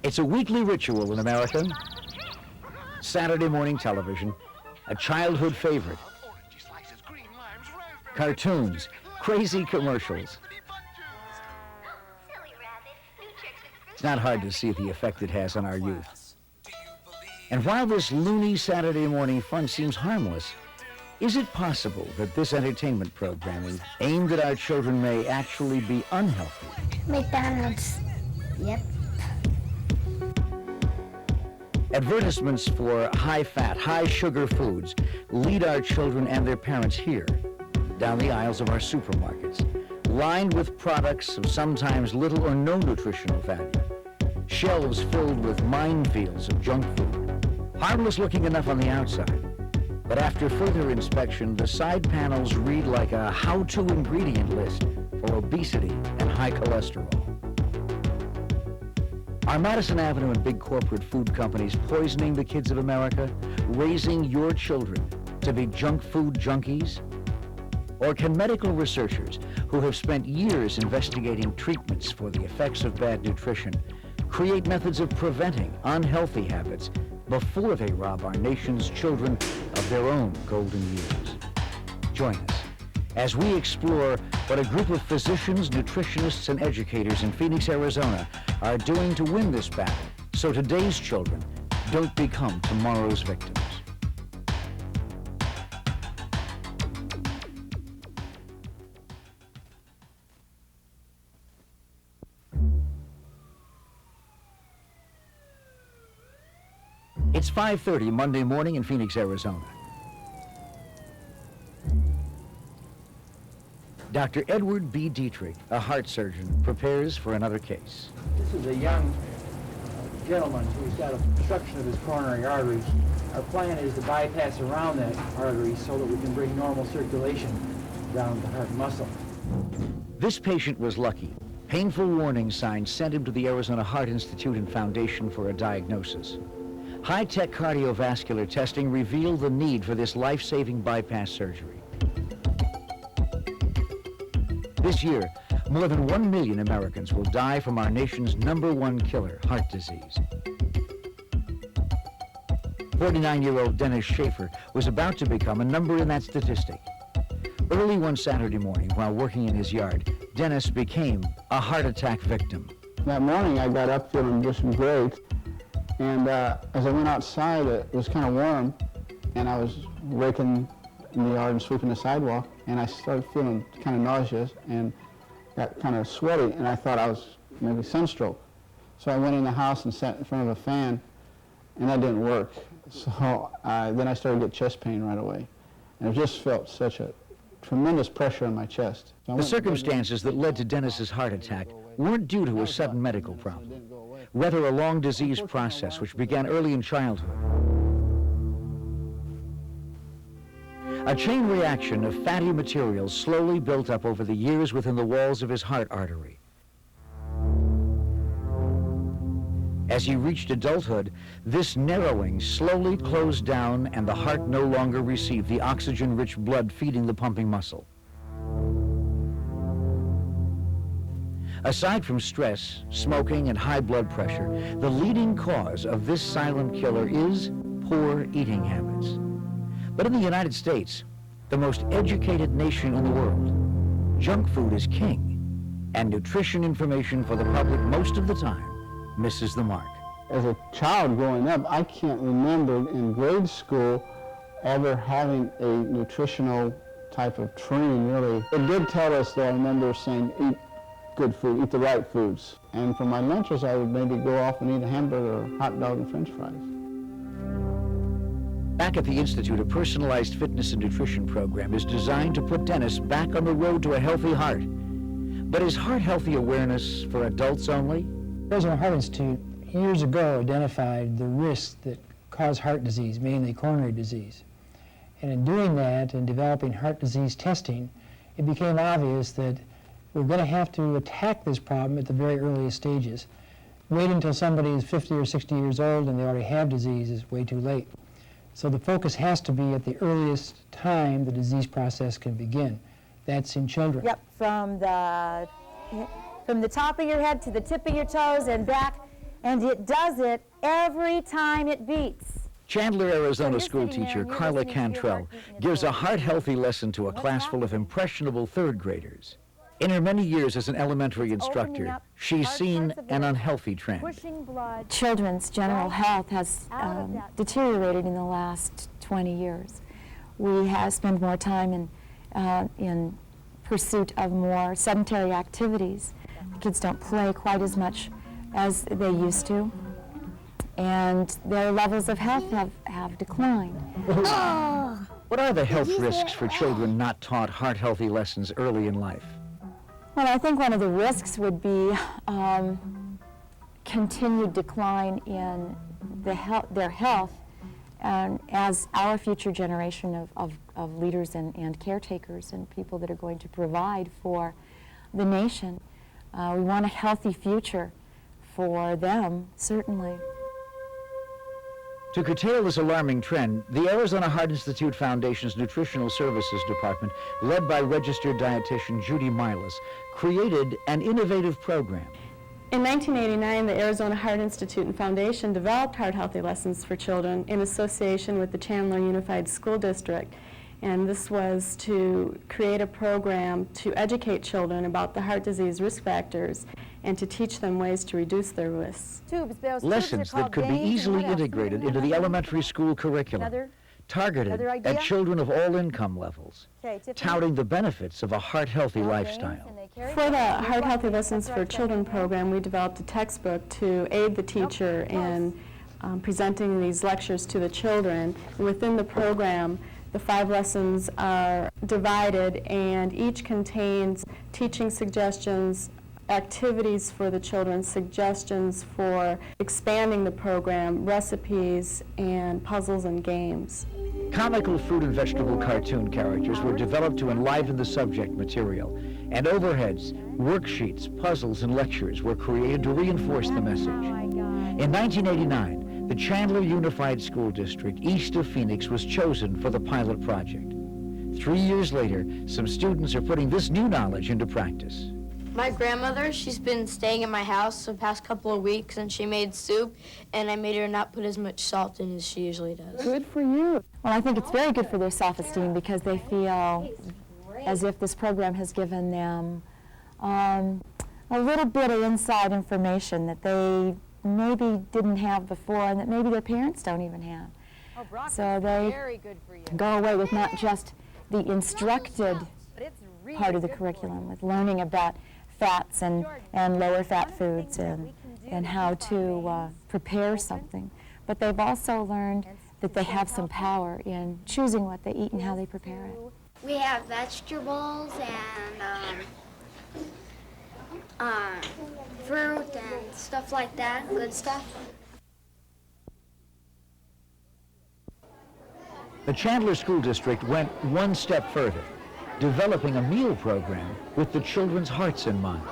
It's a weekly ritual in America. Saturday morning television, a childhood favorite. Cartoons, crazy commercials. It's not hard to see the effect it has on our youth. And while this loony Saturday morning fun seems harmless, is it possible that this entertainment programming aimed at our children may actually be unhealthy? McDonald's. Yep. Advertisements for high-fat, high-sugar foods lead our children and their parents here, down the aisles of our supermarkets, lined with products of sometimes little or no nutritional value, shelves filled with minefields of junk food, harmless looking enough on the outside, but after further inspection, the side panels read like a how-to ingredient list for obesity and high cholesterol. Are Madison Avenue and big corporate food companies poisoning the kids of America, raising your children to be junk food junkies? Or can medical researchers who have spent years investigating treatments for the effects of bad nutrition create methods of preventing unhealthy habits before they rob our nation's children of their own golden years? Join us as we explore what a group of physicians, nutritionists, and educators in Phoenix, Arizona are doing to win this battle so today's children don't become tomorrow's victims. It's 5:30 Monday morning in Phoenix, Arizona. Dr. Edward B. Dietrich, a heart surgeon, prepares for another case. This is a young gentleman who's got obstruction of his coronary arteries. Our plan is to bypass around that artery so that we can bring normal circulation down the heart muscle. This patient was lucky. Painful warning signs sent him to the Arizona Heart Institute and Foundation for a diagnosis. High-tech cardiovascular testing revealed the need for this life-saving bypass surgery. This year, more than 1 million Americans will die from our nation's #1 killer, heart disease. 49-year-old Dennis Schaefer was about to become a number in that statistic. Early one Saturday morning, while working in his yard, Dennis became a heart attack victim. That morning, I got up feeling just great, and as I went outside, it was kind of warm, and I was raking in the yard and sweeping the sidewalk, and I started feeling kind of nauseous and got kind of sweaty, and I thought I was maybe sunstroke. So I went in the house and sat in front of a fan, and that didn't work. So then I started to get chest pain right away, and I just felt such a tremendous pressure on my chest. So the circumstances that led to Dennis's heart attack weren't due to a sudden medical problem, rather a long disease process which began early in childhood. A chain reaction of fatty materials slowly built up over the years within the walls of his heart artery. As he reached adulthood, this narrowing slowly closed down and the heart no longer received the oxygen-rich blood feeding the pumping muscle. Aside from stress, smoking, and high blood pressure, the leading cause of this silent killer is poor eating habits. But in the United States, the most educated nation in the world, junk food is king. And nutrition information for the public most of the time misses the mark. As a child growing up, I can't remember in grade school ever having a nutritional type of training, really. It did tell us, though, I remember saying, eat good food, eat the right foods. And for my lunches, I would maybe go off and eat a hamburger or hot dog and french fries. Back at the Institute, a personalized fitness and nutrition program is designed to put Dennis back on the road to a healthy heart. But is heart healthy awareness for adults only? The Arizona Heart Institute years ago identified the risks that cause heart disease, mainly coronary disease. And in doing that and developing heart disease testing, it became obvious that we're going to have to attack this problem at the very earliest stages. Wait until somebody is 50 or 60 years old and they already have disease is way too late. So the focus has to be at the earliest time the disease process can begin. That's in children. Yep, from the top of your head to the tip of your toes and back, and it does it every time it beats. Chandler, Arizona school teacher Carla Cantrell gives a heart-healthy lesson to a class full of impressionable third graders. In her many years as an elementary instructor, she's seen an unhealthy trend. Children's general health has deteriorated in the last 20 years. We have spent more time in pursuit of more sedentary activities. The kids don't play quite as much as they used to, and their levels of health have declined. What are the health risks for children not taught heart-healthy lessons early in life? Well, I think one of the risks would be continued decline in their health, and as our future generation of leaders and caretakers and people that are going to provide for the nation. We want a healthy future for them, certainly. To curtail this alarming trend, the Arizona Heart Institute Foundation's Nutritional Services Department, led by registered dietitian Judy Milas, created an innovative program. In 1989, the Arizona Heart Institute and Foundation developed heart healthy lessons for children in association with the Chandler Unified School District. And this was to create a program to educate children about the heart disease risk factors and to teach them ways to reduce their risks. Lessons that could be easily integrated into the elementary school curriculum, targeted at children of all income levels, touting the benefits of a heart-healthy lifestyle. For the Heart Healthy Lessons for Children program, we developed a textbook to aid the teacher in presenting these lectures to the children. Within the program, the 5 lessons are divided, and each contains teaching suggestions, activities for the children, suggestions for expanding the program, recipes, and puzzles and games. Comical fruit and vegetable cartoon characters were developed to enliven the subject material, and overheads, worksheets, puzzles, and lectures were created to reinforce the message. In 1989, the Chandler Unified School District east of Phoenix was chosen for the pilot project. 3 years later, some students are putting this new knowledge into practice. My grandmother, she's been staying in my house the past couple of weeks, and she made soup, and I made her not put as much salt in as she usually does. Good for you. Well, I think it's very good for their self-esteem because they feel as if this program has given them a little bit of inside information that they maybe didn't have before and that maybe their parents don't even have. So they go away with not just the instructed part of the curriculum, with learning about fats and lower fat foods and how to prepare something, but they've also learned that they have some power in choosing what they eat and how they prepare it. We have vegetables and fruit and stuff like that, good stuff. The Chandler School District went one step further, developing a meal program with the children's hearts in mind.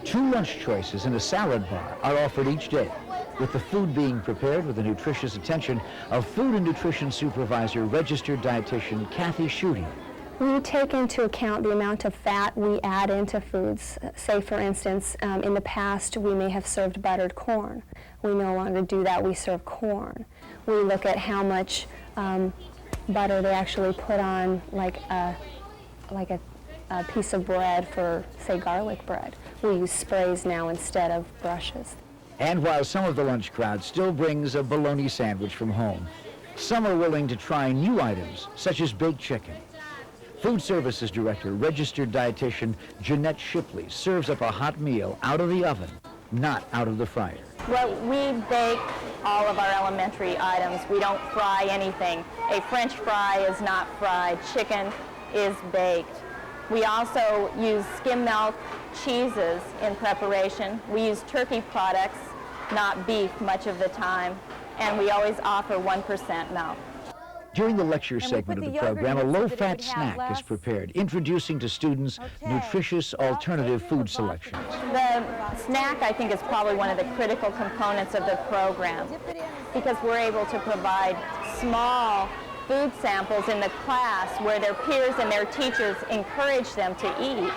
2 lunch choices and a salad bar are offered each day, with the food being prepared with the nutritious attention of food and nutrition supervisor, registered dietitian Kathy Schutte. We take into account the amount of fat we add into foods. Say, for instance, in the past we may have served buttered corn. We no longer do that, we serve corn. We look at how much butter they actually put on like a piece of bread for, say, garlic bread. We use sprays now instead of brushes. And while some of the lunch crowd still brings a bologna sandwich from home, some are willing to try new items, such as baked chicken. Food Services Director, registered dietitian Jeanette Shipley serves up a hot meal out of the oven, not out of the fryer. Well, we bake all of our elementary items. We don't fry anything. A French fry is not fried. Chicken is baked. We also use skim milk cheeses in preparation. We use turkey products, not beef, much of the time. And we always offer 1% milk. During the lecture segment of the program, a low-fat snack is prepared, introducing to students nutritious alternative food selections. The snack, I think, is probably one of the critical components of the program because we're able to provide small food samples in the class where their peers and their teachers encourage them to eat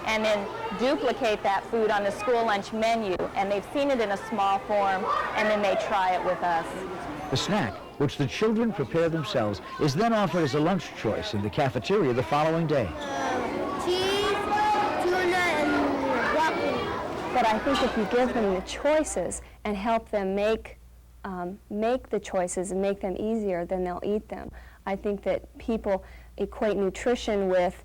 and then duplicate that food on the school lunch menu, and they've seen it in a small form, and then they try it with us. The snack, which the children prepare themselves, is then offered as a lunch choice in the cafeteria the following day. Cheese, tuna, and broccoli. But I think if you give them the choices and help them make the choices and make them easier, then they'll eat them. I think that people equate nutrition with,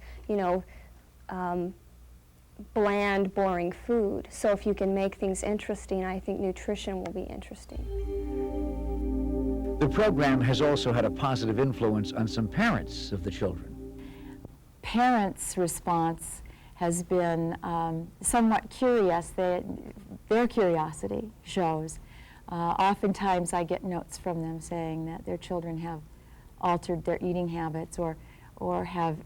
bland, boring food. So if you can make things interesting, I think nutrition will be interesting. The program has also had a positive influence on some parents of the children. Parents' response has been somewhat curious. Their curiosity shows. Oftentimes I get notes from them saying that their children have altered their eating habits or have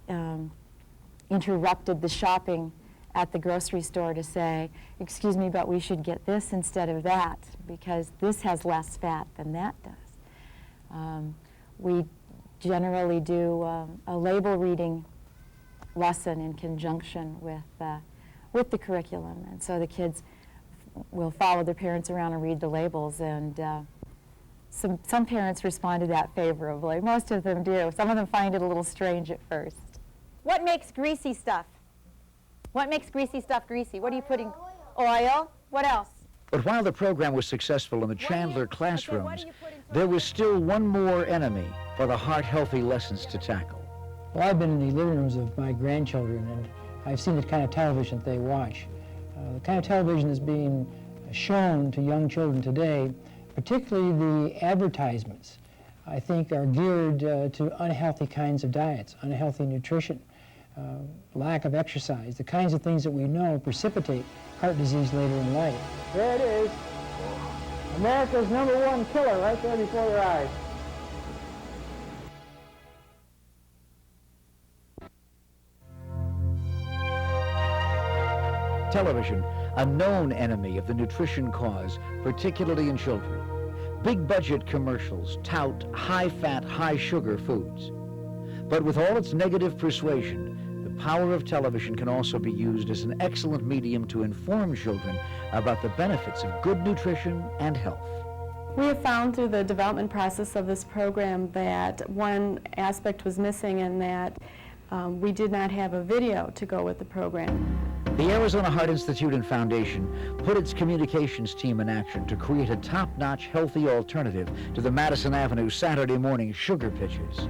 interrupted the shopping at the grocery store to say, excuse me, but we should get this instead of that because this has less fat than that does. We generally do a label reading lesson in conjunction with the curriculum, and so the kids will follow their parents around and read the labels, and some parents respond to that favorably. Most of them do. Some of them find it a little strange at first. What makes greasy stuff? What makes greasy stuff greasy? What are you putting? Oil? What else? But while the program was successful in the Chandler classrooms, there was still one more enemy for the heart-healthy lessons to tackle. Well, I've been in the living rooms of my grandchildren, and I've seen the kind of television that they watch. The kind of television that's being shown to young children today, particularly the advertisements, I think are geared to unhealthy kinds of diets, unhealthy nutrition, lack of exercise, the kinds of things that we know precipitate heart disease later in life. There it is. America's #1 killer right there before your eyes. Television, a known enemy of the nutrition cause, particularly in children. Big budget commercials tout high-fat, high-sugar foods. But with all its negative persuasion, the power of television can also be used as an excellent medium to inform children about the benefits of good nutrition and health. We have found through the development process of this program that one aspect was missing, and that we did not have a video to go with the program. The Arizona Heart Institute and Foundation put its communications team in action to create a top-notch, healthy alternative to the Madison Avenue Saturday morning sugar pitches.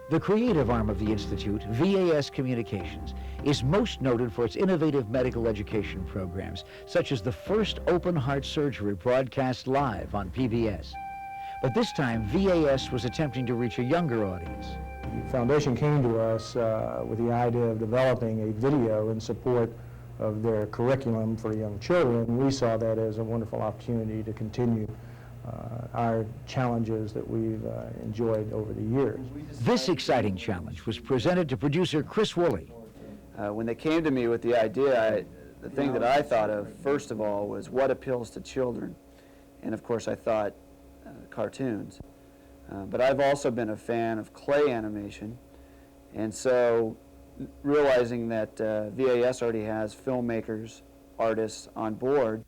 The creative arm of the Institute, VAS Communications, is most noted for its innovative medical education programs, such as the first open heart surgery broadcast live on PBS. But this time, VAS was attempting to reach a younger audience. The foundation came to us with the idea of developing a video in support of their curriculum for young children. We saw that as a wonderful opportunity to continue our challenges that we've enjoyed over the years. This exciting challenge was presented to producer Chris Woolley. When they came to me with the idea, the thing that I thought of, first of all, was what appeals to children. And of course I thought cartoons. But I've also been a fan of clay animation, and so realizing that VAS already has filmmakers, artists on board,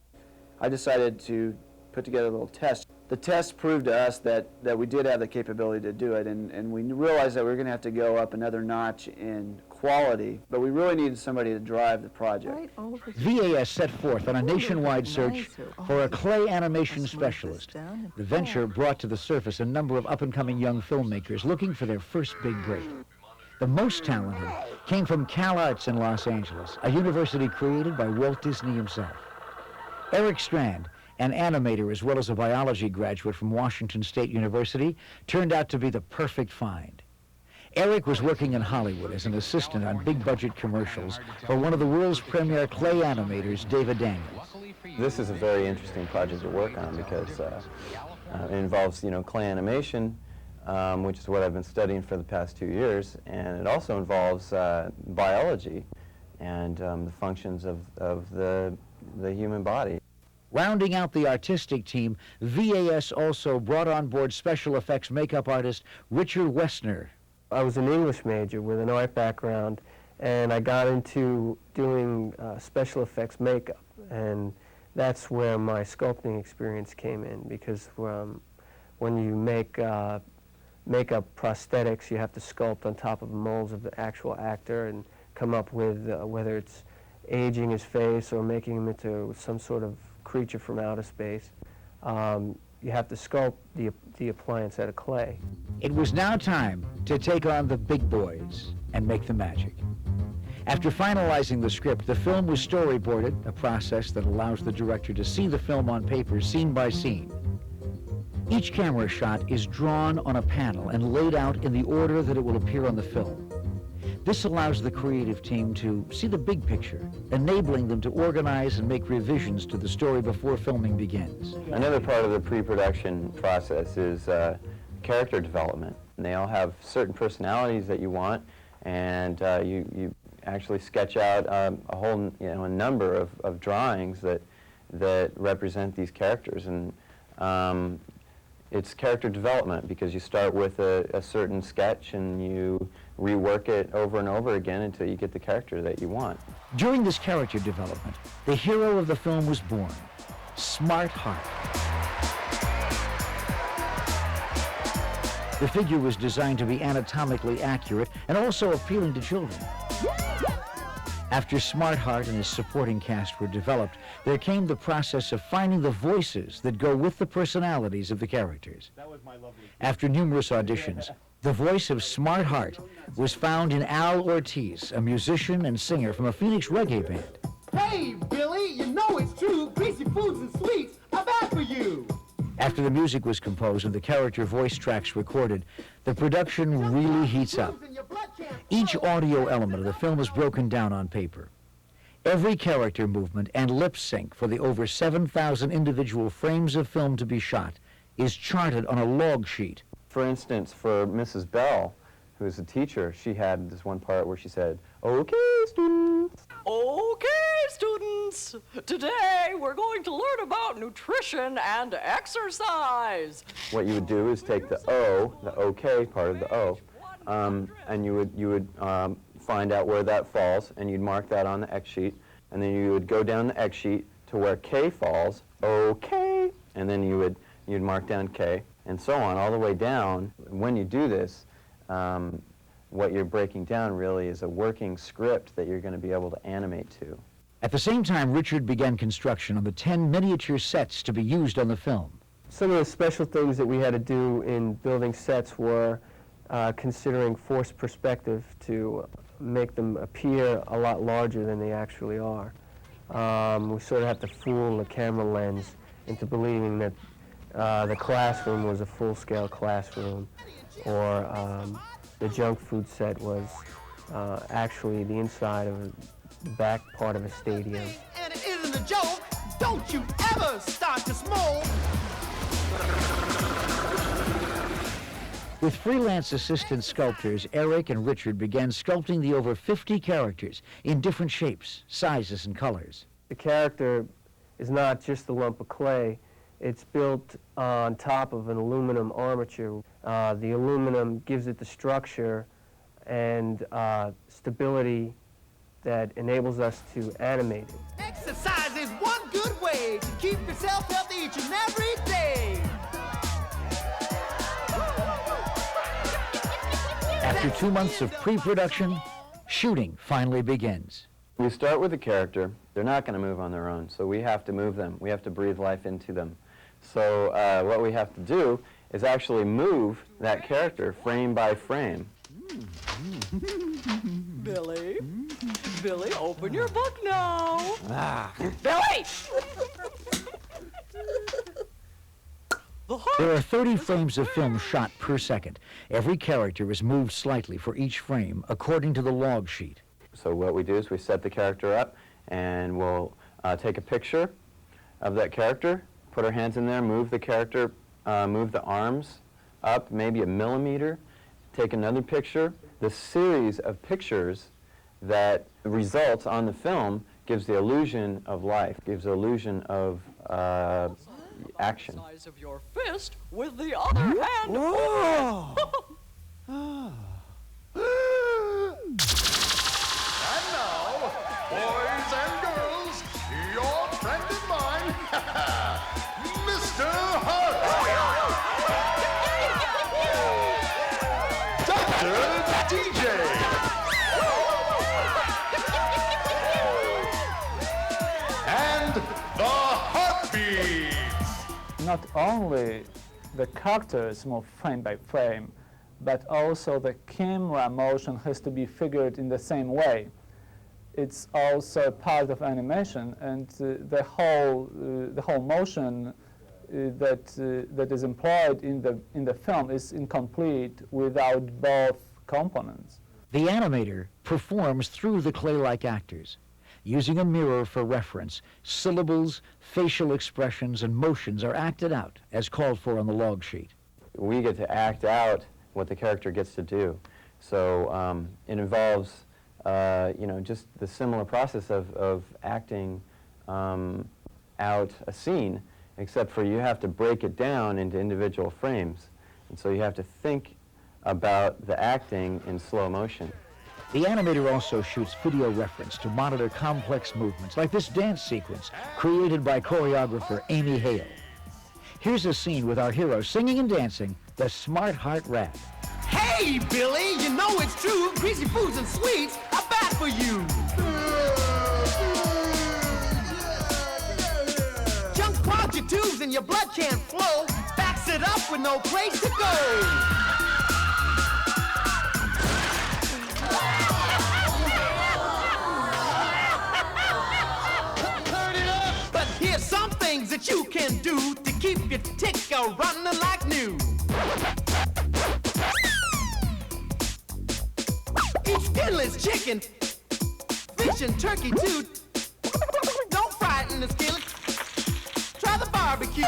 I decided to put together a little test. The test proved to us that we did have the capability to do it, and we realized that we were going to have to go up another notch in quality, but we really needed somebody to drive the project. VAS set forth on a nationwide search for a clay animation specialist. The venture brought to the surface a number of up-and-coming young filmmakers looking for their first big break. The most talented came from Cal Arts in Los Angeles, a university created by Walt Disney himself. Eric Strand, an animator as well as a biology graduate from Washington State University, turned out to be the perfect find. Eric was working in Hollywood as an assistant on big-budget commercials for one of the world's premier clay animators, David Daniels. This is a very interesting project to work on because it involves, clay animation, which is what I've been studying for the past 2 years, and it also involves biology and the functions of the human body. Rounding out the artistic team, VAS also brought on board special effects makeup artist Richard Westner. I was an English major with an art background, and I got into doing special effects makeup, and that's where my sculpting experience came in, because when you make makeup prosthetics, you have to sculpt on top of molds of the actual actor and come up with whether it's aging his face or making him into some sort of creature from outer space. You have to sculpt the appliance out of clay. It was now time to take on the big boys and make the magic. After finalizing the script, the film was storyboarded, a process that allows the director to see the film on paper scene by scene. Each camera shot is drawn on a panel and laid out in the order that it will appear on the film. This allows the creative team to see the big picture, enabling them to organize and make revisions to the story before filming begins. Another part of the pre-production process is character development. And they all have certain personalities that you want, and you actually sketch out a whole a number of drawings that represent these characters. And it's character development because you start with a certain sketch and you rework it over and over again until you get the character that you want. During this character development, the hero of the film was born, Smart Heart. The figure was designed to be anatomically accurate and also appealing to children. After Smart Heart and his supporting cast were developed, there came the process of finding the voices that go with the personalities of the characters. After numerous auditions, the voice of Smart Heart was found in Al Ortiz, a musician and singer from a Phoenix reggae band. Hey, Billy, you know it's true. Greasy foods and sweets are bad for you. After the music was composed and the character voice tracks recorded, the production really heats up. Each audio element of the film is broken down on paper. Every character movement and lip sync for the over 7,000 individual frames of film to be shot is charted on a log sheet. For instance, for Mrs. Bell, who is a teacher, she had this one part where she said, "Okay, students." Okay, students, today we're going to learn about nutrition and exercise. What you would do is take the O, the okay part of the O, and you would find out where that falls, and you'd mark that on the X sheet, and then you would go down the X sheet to where K falls, okay, and then you'd mark down K, and so on, all the way down. When you do this, what you're breaking down really is a working script that you're going to be able to animate to. At the same time, Richard began construction on the 10 miniature sets to be used on the film. Some of the special things that we had to do in building sets were considering forced perspective to make them appear a lot larger than they actually are. We sort of have to fool the camera lens into believing that the classroom was a full-scale classroom, or the junk food set was actually the inside of the back part of a stadium. And it isn't a joke. Don't you ever start to smoke. With freelance assistant sculptors, Eric and Richard began sculpting the over 50 characters in different shapes, sizes, and colors. The character is not just a lump of clay. It's built on top of an aluminum armature. The aluminum gives it the structure and stability that enables us to animate it. Exercise is one good way to keep yourself healthy each and every day. After 2 months of pre-production, Shooting finally begins. We start with a character. They're not going to move on their own, so we have to move them. We have to breathe life into them. So what we have to do is actually move that character frame by frame. Billy, Billy, open your book now. Billy! There are 30 frames of film shot per second. Every character is moved slightly for each frame according to the log sheet. So what we do is we set the character up, and we'll take a picture of that character, put our hands in there, move the character, move the arms up maybe a millimeter, take another picture. The series of pictures that results on the film gives the illusion of life, gives the illusion of action. Size of your fist with the other hand. Whoa! And now, boys and girls, your friend and mine, Mr. Hart. Dr. DJ. And the Heartbeat. Not only the characters move frame by frame, but also the camera motion has to be figured in the same way. It's also part of animation, and the whole motion that is employed in the film is incomplete without both components. The animator performs through the clay-like actors. Using a mirror for reference, syllables, facial expressions, and motions are acted out as called for on the log sheet. We get to act out what the character gets to do. So it involves, just the similar process of acting out a scene, except for you have to break it down into individual frames. And so you have to think about the acting in slow motion. The animator also shoots video reference to monitor complex movements, like this dance sequence created by choreographer Amy Hale. Here's a scene with our hero singing and dancing the Smart Heart Rap. Hey, Billy, you know it's true. Greasy foods and sweets are bad for you. Junk clogs your tubes and your blood can't flow. Backs it up with no place to go. But here's some things that you can do to keep your ticker running like new. Eat skinless chicken, fish and turkey too. Don't fry it in the skillet. Try the barbecue.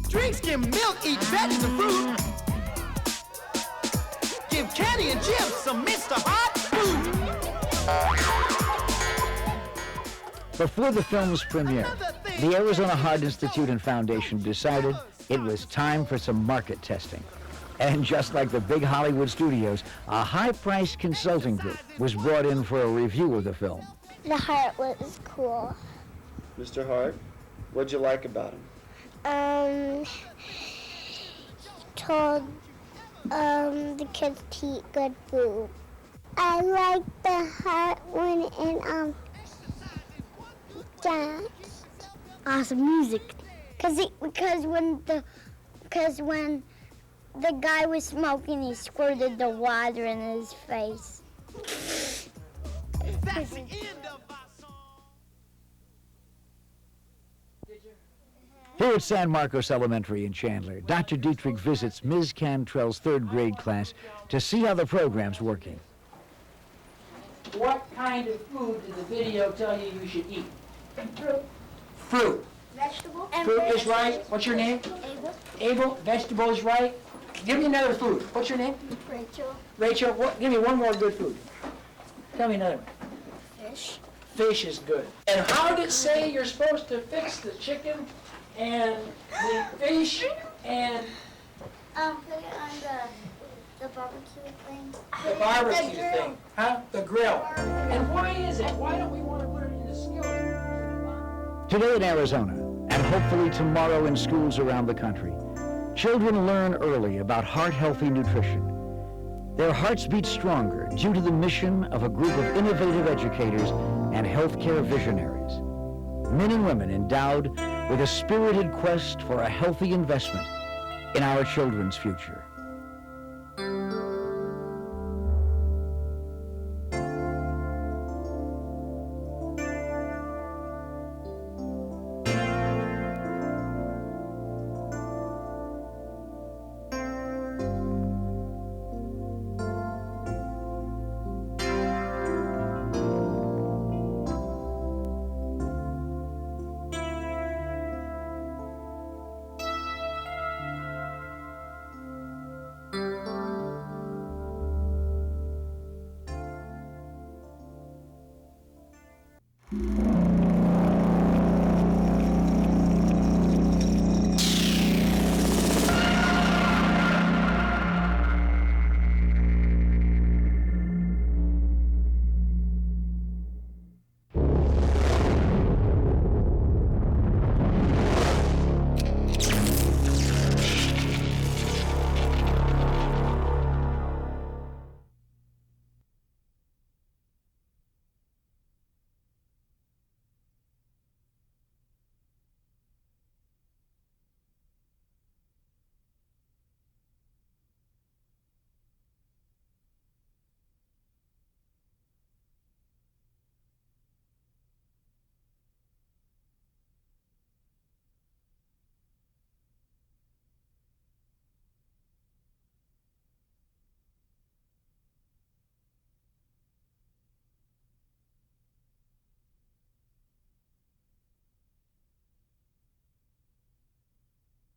Drink skim milk, eat veggies and fruit. Give candy and chips some Mr. Hot food. Before the film's premiere, the Arizona Heart Institute and Foundation decided it was time for some market testing. And just like the big Hollywood studios, a high-priced consulting group was brought in for a review of the film. The heart was cool. Mr. Hart, what'd you like about him? Told the kids to eat good food. I like the heart when it danced. Awesome music. Because when the guy was smoking, he squirted the water in his face. That's the end of our song. Here at San Marcos Elementary in Chandler, Dr. Dietrich visits Ms. Cantrell's third grade class to see how the program's working. What kind of food did the video tell you you should eat? Fruit. Fruit. Vegetable. Fruit is right. What's your name? Abel. Abel. Vegetable is right. Give me another food. What's your name? Rachel. Rachel, give me one more good food. Tell me another one. Fish. Fish is good. And how did it say you're supposed to fix the chicken and the fish and Put it on the barbecue thing. the barbecue thing? Huh? The grill. And why is it? Why don't we want to put it in the skillet? Today in Arizona, and hopefully tomorrow in schools around the country, Children learn early about heart-healthy nutrition. Their hearts beat stronger due to the mission of a group of innovative educators and healthcare visionaries. Men and women endowed with a spirited quest for a healthy investment in our children's future.